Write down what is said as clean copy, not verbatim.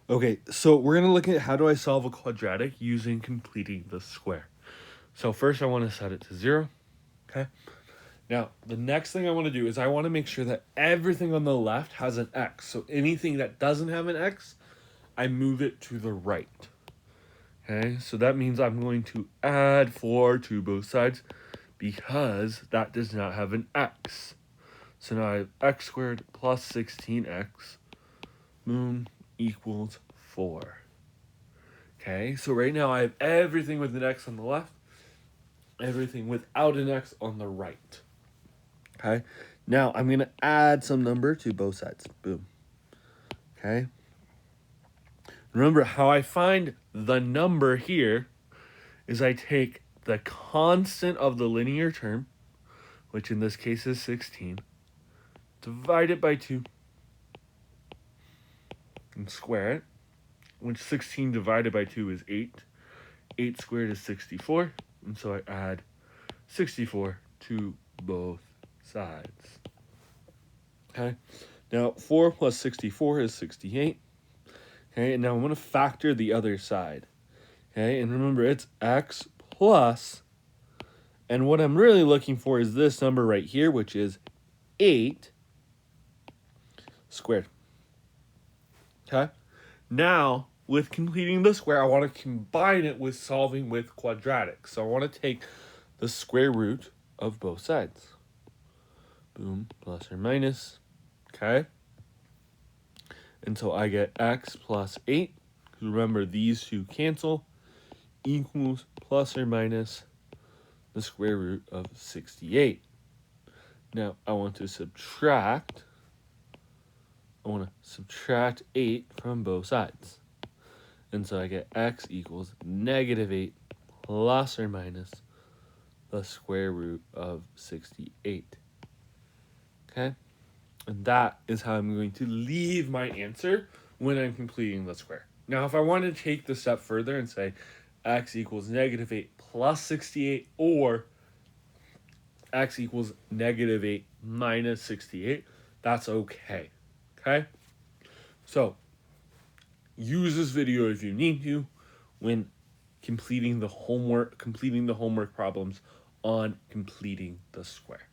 Okay, so we're going to look at how do I solve a quadratic using completing the square. So first I want to set it to 0, okay? Now, the next thing I want to do is I want to make sure that everything on the left has an x. So anything that doesn't have an x, I move it to the right. Okay, so that means I'm going to add 4 to both sides because that does not have an x. So now I have x squared plus 16x moon equals 4. Okay, so right now I have everything with an x on the left, everything without an x on the right. Okay, now I'm going to add some number to both sides. Boom. Okay. Remember, how I find the number here is I take the constant of the linear term, which in this case is 16, divide it by 2, and square it, which 16 divided by 2 is 8. 8 squared is 64, and so I add 64 to both sides. Okay, now 4 plus 64 is 68. Okay, and now I'm going to factor the other side. Okay, and remember it's x plus, and what I'm really looking for is this number right here, which is 8 squared. Okay, now with completing the square, I want to combine it with solving with quadratics. So I want to take the square root of both sides. Boom, plus or minus. Okay, and so I get x plus 8. Remember, these two cancel, equals plus or minus the square root of 68. Now I want to subtract 8 from both sides. And so I get x equals negative 8 plus or minus the square root of 68. Okay? And that is how I'm going to leave my answer when I'm completing the square. Now, if I want to take the step further and say x equals negative 8 plus 68, or x equals negative 8 minus 68, that's okay. Okay? So, use this video if you need to when completing the homework problems on completing the square.